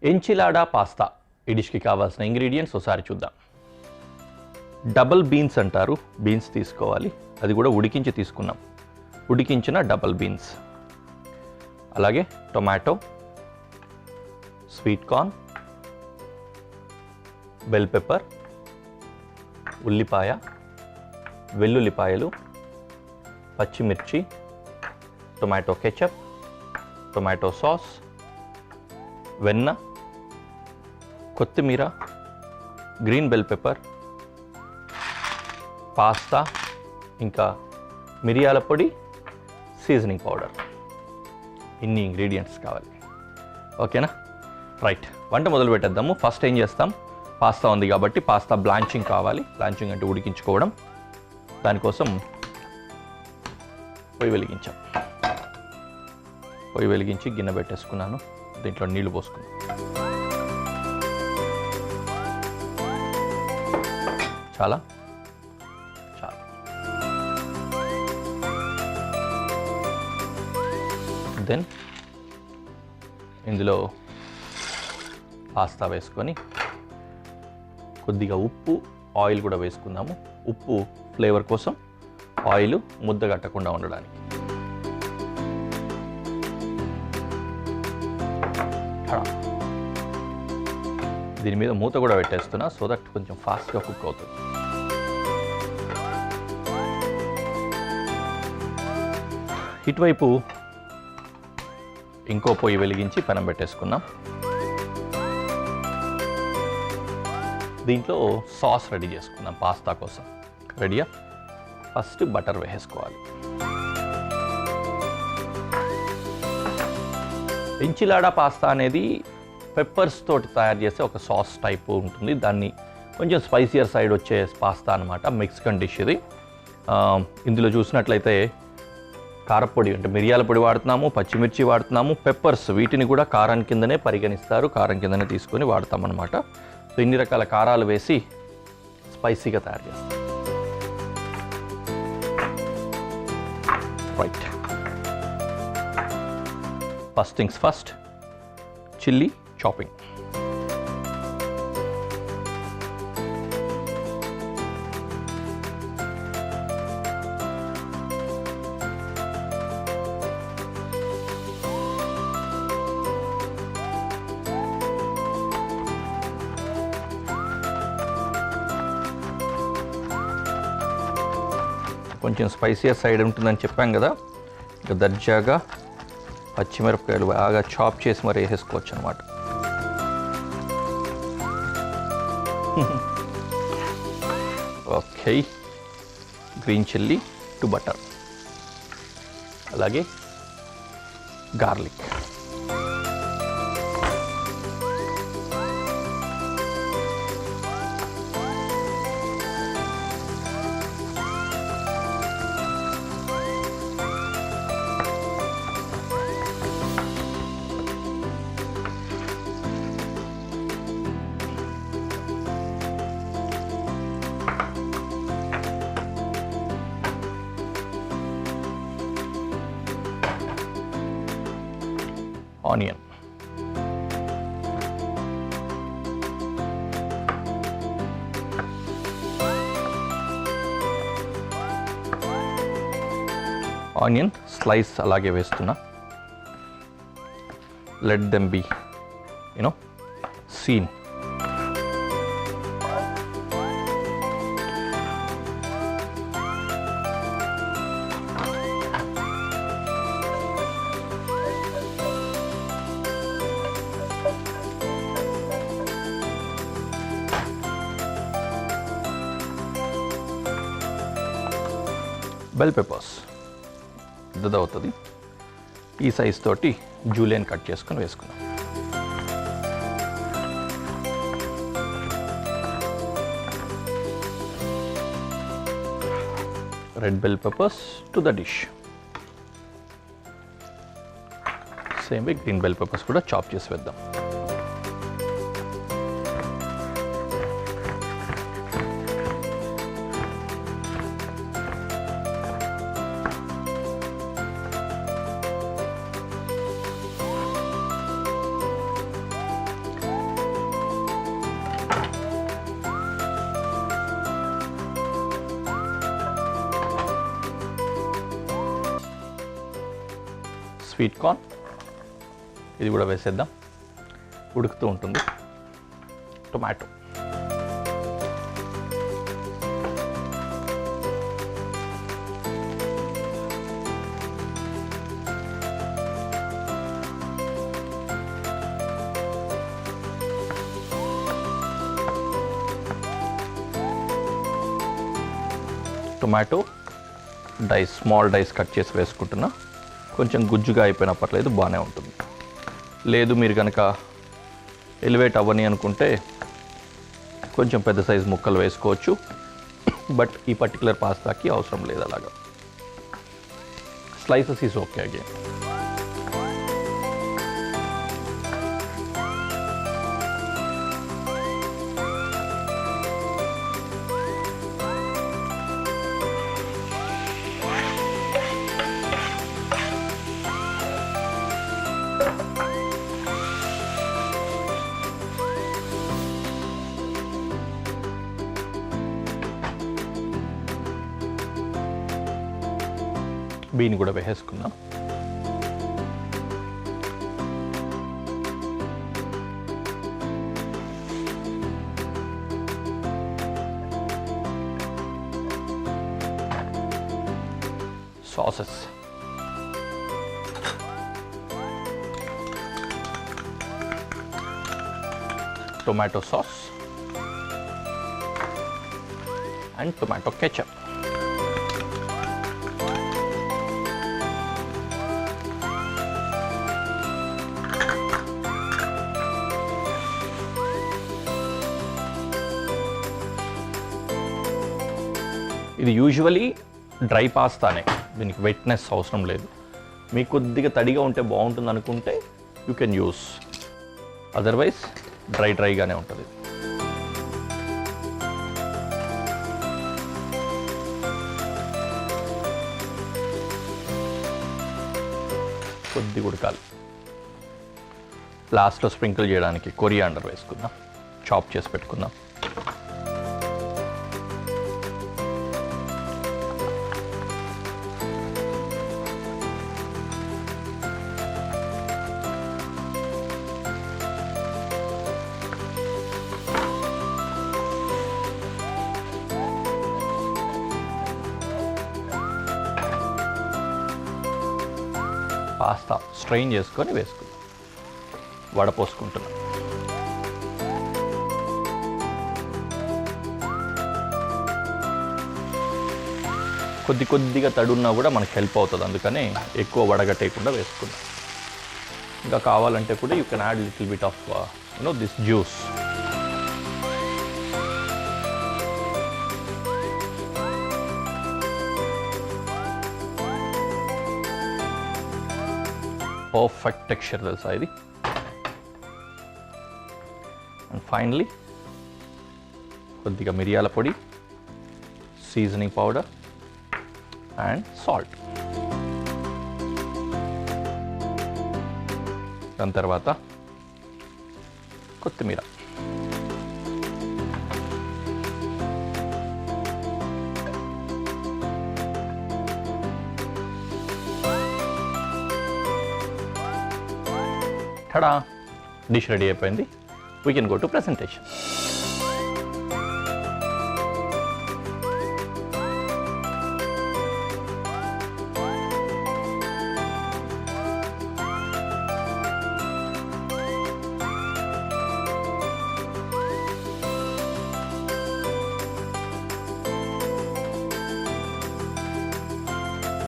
ఎంచిలాడా pasta ఈ డిష్కి కావాల్సిన ingredients ఒకసారి చూద్దాం. డబల్ బీన్స్ అంటారు, బీన్స్ తీసుకోవాలి, అది కూడా ఉడికించి తీసుకున్నాం, ఉడికించిన డబల్ బీన్స్. అలాగే tomato, sweet corn, bell pepper, ఉల్లిపాయ, వెల్లుల్లిపాయలు, పచ్చిమిర్చి, టొమాటో కెచప్, టొమాటో సాస్, వెన్న, కొత్తిమీర, గ్రీన్ బెల్ పెప్పర్, పాస్తా, ఇంకా మిరియాల పొడి, సీజనింగ్ పౌడర్. ఇన్ని ఇంగ్రీడియంట్స్ కావాలి. ఓకేనా? రైట్, వంట మొదలు పెట్టేద్దాము. ఫస్ట్ ఏం చేస్తాం, పాస్తా ఉంది కాబట్టి పాస్తా బ్లాంచింగ్ కావాలి. బ్లాంచింగ్ అంటే ఉడికించుకోవడం. దానికోసం పొయ్యి వెలిగించాం. పొయ్యి వెలిగించి గిన్నె పెట్టేసుకున్నాను. దీంట్లో నీళ్లు పోసుకున్నాను. చాలా చాలా దెన్ ఇందులో పాస్తా వేసుకొని కొద్దిగా ఉప్పు, ఆయిల్ కూడా వేసుకుందాము. ఉప్పు ఫ్లేవర్ కోసం, ఆయిల్ ముద్ద కట్టకుండా ఉండడానికి. దీని మీద మూత కూడా పెట్టేస్తున్నా, సో దట్ కొంచెం ఫాస్ట్గా కుక్ అవుతుంది. ఇటువైపు ఇంకో పొయ్యి వెలిగించి పెనం పెట్టేసుకున్నాం. దీంట్లో సాస్ రెడీ చేసుకుందాం పాస్తా కోసం. రెడీయా? ఫస్ట్ బటర్ వేసేసుకోవాలి. ఎంచిలాడా పాస్తా అనేది పెప్పర్స్ తోటి తయారు చేసే ఒక సాస్ టైప్ ఉంటుంది. దాన్ని కొంచెం స్పైసియర్ సైడ్ వచ్చే పాస్తా అనమాట. మెక్సికన్ డిష్ ఇది. ఇందులో చూసినట్లయితే కారపొడి అంటే మిరియాల పొడి వాడుతున్నాము, పచ్చిమిర్చి వాడుతున్నాము, పెప్పర్స్ వీటిని కూడా కారం కిందనే పరిగణిస్తారు, కారం కిందనే తీసుకొని వాడతామన్నమాట. సో ఇన్ని రకాల కారాలు వేసి స్పైసీగా తయారు చేస్తాం. Right, first things first, chilli chopping. కొంచెం స్పైసీయర్ సైడ్ ఉంటుందని చెప్పాం కదా, ఇంకా దర్జాగా పచ్చిమిరపకాయలు బాగా చాప్ చేసి మరి వేసేసుకోవచ్చు అనమాట. Okay, green chilli to butter, అలాగే గార్లిక్, ఆనియన్, ఆనియన్ స్లైస్ అలాగే వేస్తున్నా. Let them be seen. Bell peppers పెద్దది అవుతుంది, ఈ సైజ్ తోటి జూలియన్ కట్ చేసుకొని వేసుకున్నాం. Red bell peppers to the dish. Same way green bell peppers కూడా చాప్ చేసి వేద్దాం. స్వీట్ కార్న్, ఇది కూడా వేసేద్దాం, ఉడుకుతూ ఉంటుంది. Tomato, tomato dice, small dice cut చేసి వేసుకుంటున్నా. కొంచెం గుజ్జుగా అయిపోయినా పర్లేదు, బాగానే ఉంటుంది. లేదు మీరు కనుక ఎలివేట్ అవ్వని అనుకుంటే కొంచెం పెద్ద సైజు ముక్కలు వేసుకోవచ్చు, బట్ ఈ పర్టికులర్ పాస్తాకి అవసరం లేదు అలాగా. Slices is okay again. Bean కూడా వేసేసుకుందాం. Sauces, tomato sauce and tomato ketchup. ఇది యూజువలీ డ్రై పాస్తానే, దీనికి వెట్నెస్ అవసరం లేదు. మీకు కొద్దిగా తడిగా ఉంటే బాగుంటుంది అనుకుంటే యూ కెన్ యూస్, అదర్వైజ్ డ్రైగానే ఉంటుంది. కొద్దిగా ఉడకాలి. లాస్ట్లో స్ప్రింకిల్ చేయడానికి కొరియాండర్ వేసుకుందాం, చాప్ చేసి పెట్టుకుందాం. పాస్తా స్ట్రెయిన్ చేసుకొని వేసుకుందాం, వడపోసుకుంటున్నాం. కొద్దిగా తడున్నా కూడా మనకు హెల్ప్ అవుతుంది, అందుకని ఎక్కువ వడగట్టేయకుండా వేసుకుందాం. ఇంకా కావాలంటే కూడా you can add little bit of this juice. Perfect texture తెలుసా ఇది. అండ్ ఫైనలీ కొద్దిగా మిరియాల పొడి, సీజనింగ్ పౌడర్ అండ్ సాల్ట్. దాని తర్వాత కొత్తిమీర. టడా, డిష్ రెడీ అయిపోయింది. We can go to presentation.